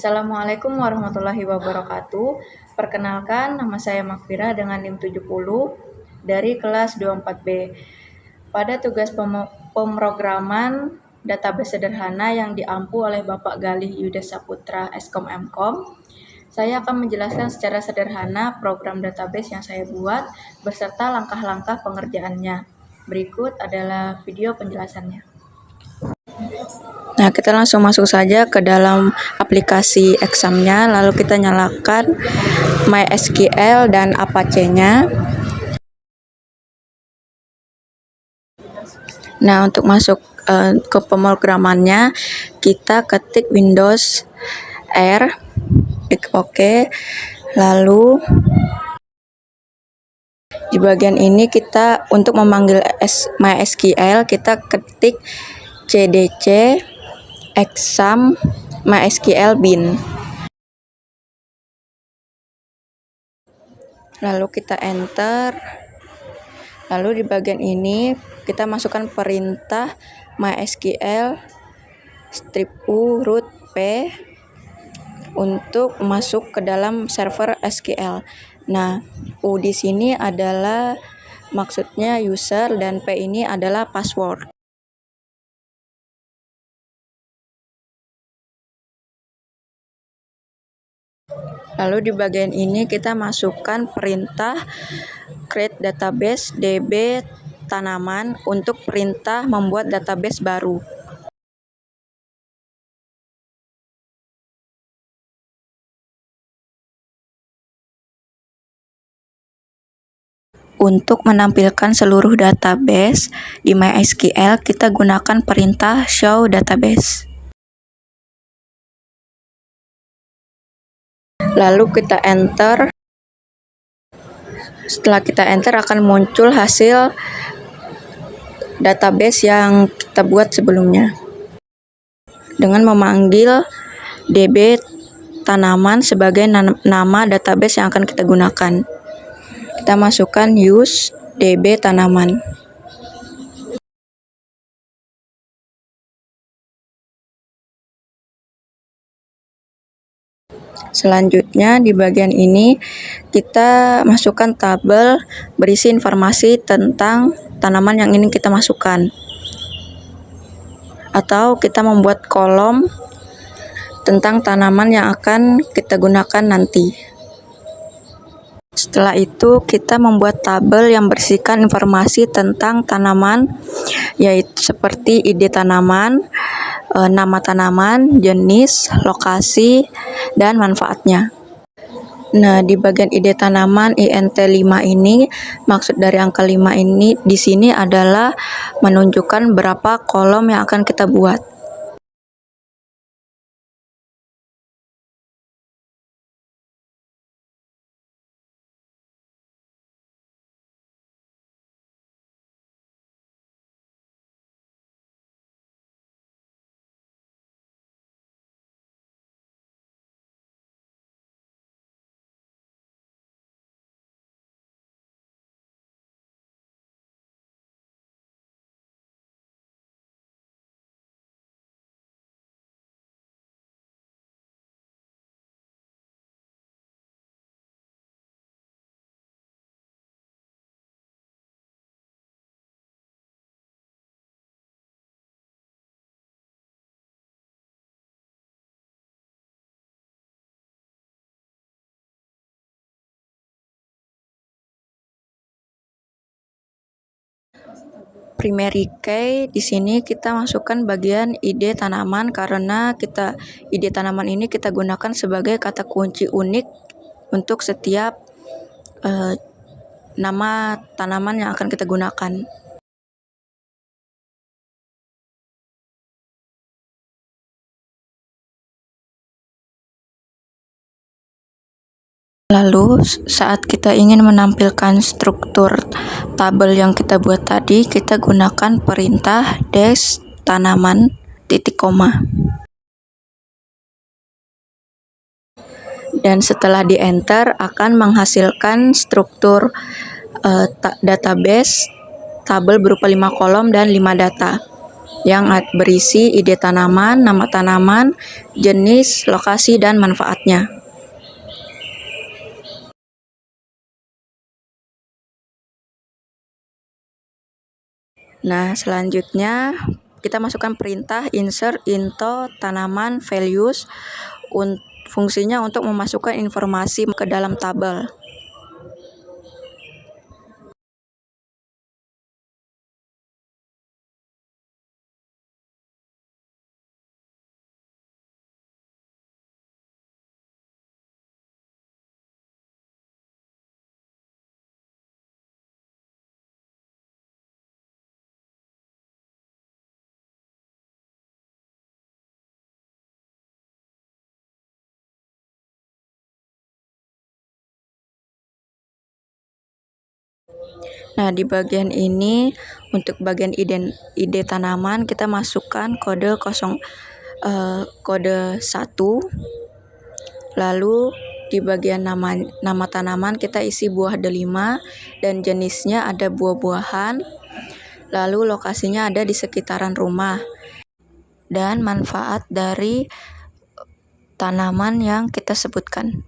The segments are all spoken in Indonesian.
Assalamualaikum warahmatullahi wabarakatuh. Perkenalkan, nama saya Makfira dengan NIM 70 dari kelas 24B. Pada tugas pemrograman database sederhana yang diampu oleh Bapak Galih Yuda Saputra, Eskom Mkom, saya akan menjelaskan secara sederhana program database yang saya buat beserta langkah-langkah pengerjaannya. Berikut adalah video penjelasannya. Nah, kita langsung masuk saja ke dalam aplikasi examnya, lalu kita nyalakan MySQL dan Apache-nya. Nah, untuk masuk ke pemrogramannya, kita ketik Windows R, klik OK, lalu di bagian ini kita untuk memanggil MySQL, kita ketik cdc exam MySQL bin. Lalu kita enter. Lalu di bagian ini kita masukkan perintah MySQL strip u root p untuk masuk ke dalam server SQL. Nah, U di sini adalah maksudnya user dan P ini adalah password. Lalu di bagian ini kita masukkan perintah create database db tanaman untuk perintah membuat database baru. Untuk menampilkan seluruh database di MySQL, kita gunakan perintah show database. Lalu kita enter. Setelah kita enter akan muncul hasil database yang kita buat sebelumnya. Dengan memanggil db tanaman sebagai nama database yang akan kita gunakan. Kita masukkan use db tanaman. Selanjutnya di bagian ini kita masukkan tabel berisi informasi tentang tanaman yang ingin kita masukkan. Atau kita membuat kolom tentang tanaman yang akan kita gunakan nanti. Setelah itu kita membuat tabel yang berisikan informasi tentang tanaman, yaitu seperti ID tanaman, nama tanaman, jenis, lokasi, dan manfaatnya. Nah, di bagian ID tanaman INT5 ini, maksud dari angka 5 ini di sini adalah menunjukkan berapa kolom yang akan kita buat. Primary key di sini kita masukkan bagian ID tanaman karena ID tanaman ini kita gunakan sebagai kata kunci unik untuk setiap nama tanaman yang akan kita gunakan. Lalu saat kita ingin menampilkan struktur tabel yang kita buat tadi, kita gunakan perintah dash tanaman titik koma. Dan setelah di enter akan menghasilkan struktur database tabel berupa 5 kolom dan 5 data. yang berisi ide tanaman, nama tanaman, jenis, lokasi, dan manfaatnya. Nah, selanjutnya kita masukkan perintah insert into tanaman values. Fungsinya untuk memasukkan informasi ke dalam tabel. Nah, di bagian ini untuk bagian ide tanaman kita masukkan kode 1. Lalu di bagian nama tanaman kita isi buah delima dan jenisnya ada buah-buahan. Lalu lokasinya ada di sekitaran rumah. Dan manfaat dari tanaman yang kita sebutkan.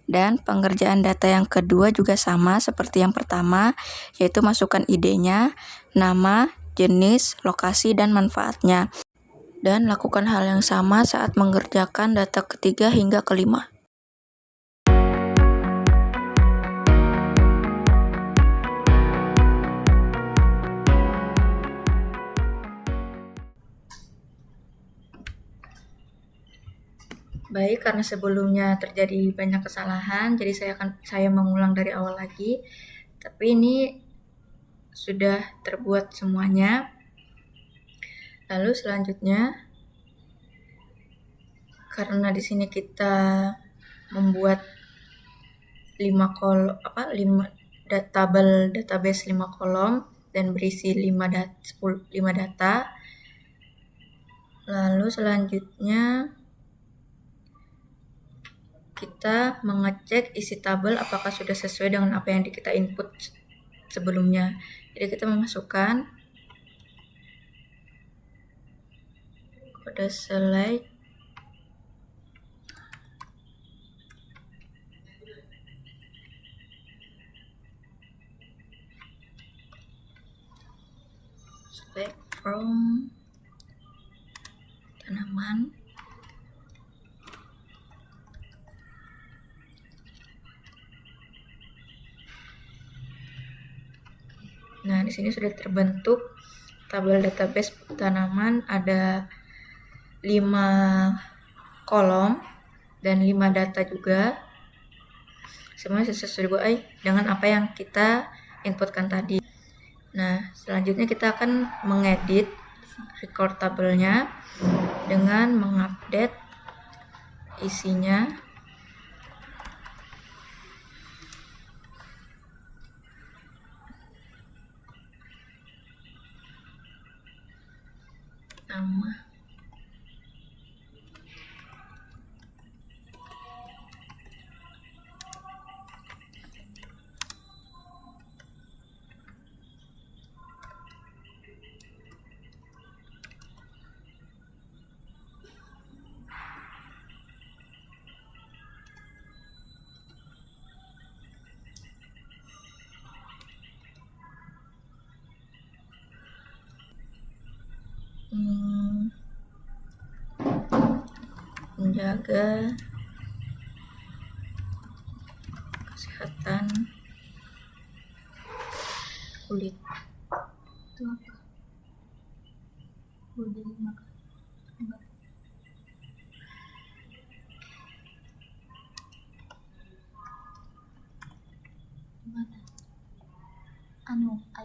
Dan pengerjaan data yang kedua juga sama seperti yang pertama, yaitu masukkan idenya, nama, jenis, lokasi, dan manfaatnya. Dan lakukan hal yang sama saat mengerjakan data ketiga hingga kelima. Baik, karena sebelumnya terjadi banyak kesalahan, jadi saya mengulang dari awal lagi. Tapi ini sudah terbuat semuanya. Lalu selanjutnya, karena di sini kita membuat 5 tabel database 5 kolom dan berisi 5 data. Lalu selanjutnya kita mengecek isi tabel apakah sudah sesuai dengan apa yang kita input sebelumnya. Jadi kita memasukkan kode select from tanaman. Nah, di sini sudah terbentuk tabel database tanaman, ada 5 kolom dan 5 data juga. Semuanya sesuai dengan apa yang kita inputkan tadi. Nah, selanjutnya kita akan mengedit record tabelnya dengan mengupdate isinya. Nama, menjaga kesehatan kulit. Itu apa? Bodi makan. Enggak. Gimana?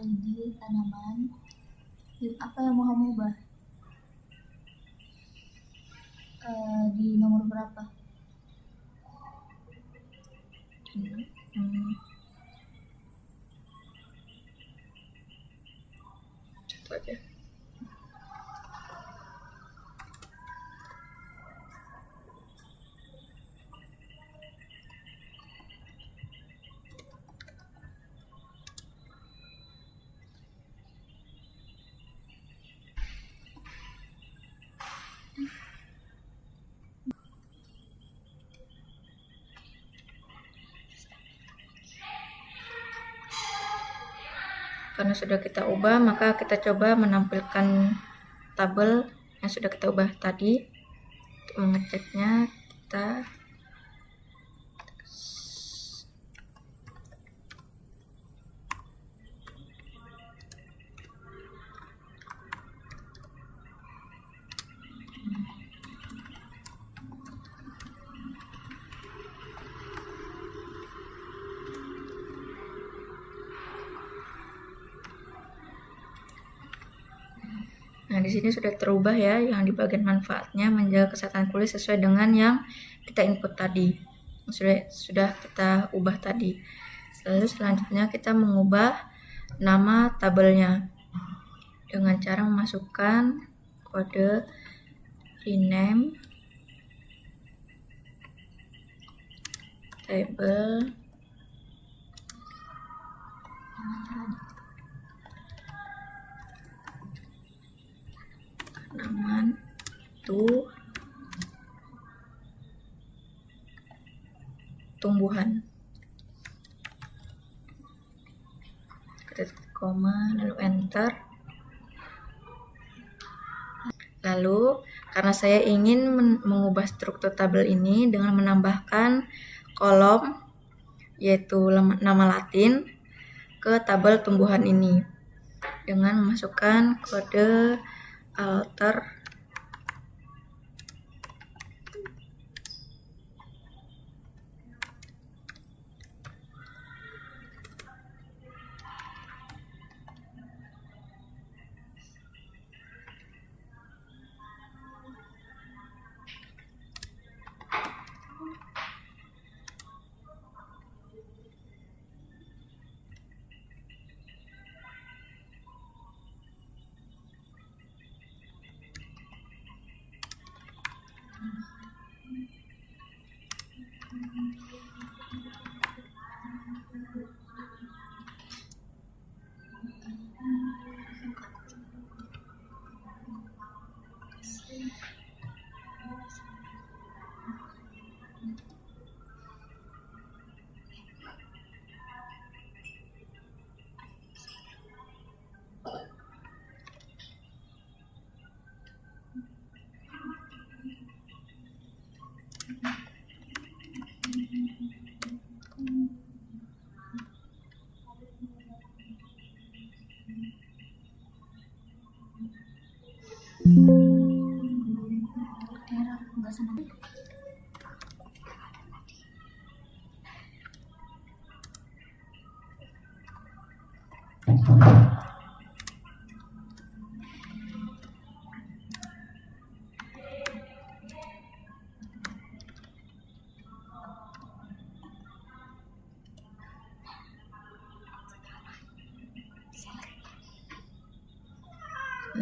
ID tanaman. Apa yang mau kamu ubah? Di nomor berapa? Satu aja. Karena sudah kita ubah, maka kita coba menampilkan tabel yang sudah kita ubah tadi. Untuk mengeceknya, kita Nah, di sini sudah terubah ya, yang di bagian manfaatnya menjaga kesehatan kulit sesuai dengan yang kita input tadi. Sudah kita ubah tadi. Lalu selanjutnya kita mengubah nama tabelnya dengan cara memasukkan kode rename table tanaman tumbuhan. Kita koma lalu enter. Lalu karena saya ingin mengubah struktur tabel ini dengan menambahkan kolom yaitu nama Latin ke tabel tumbuhan ini dengan memasukkan kode alter Error, nggak senang.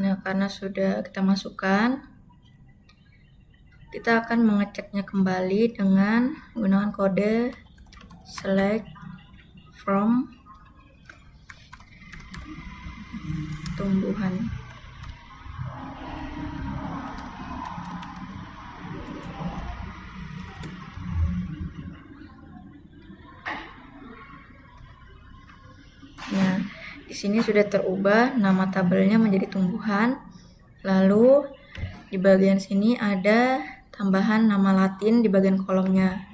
Nah, karena sudah kita masukkan, kita akan mengeceknya kembali dengan menggunakan kode select from tumbuhan. Nah, di sini sudah terubah nama tabelnya menjadi tumbuhan. Lalu di bagian sini ada tambahan nama Latin di bagian kolomnya.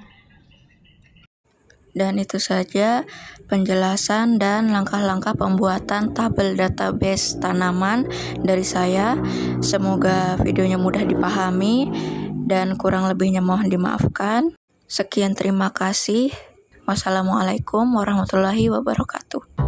Dan itu saja penjelasan dan langkah-langkah pembuatan tabel database tanaman dari saya. Semoga videonya mudah dipahami dan kurang lebihnya mohon dimaafkan. Sekian, terima kasih. Wassalamualaikum warahmatullahi wabarakatuh.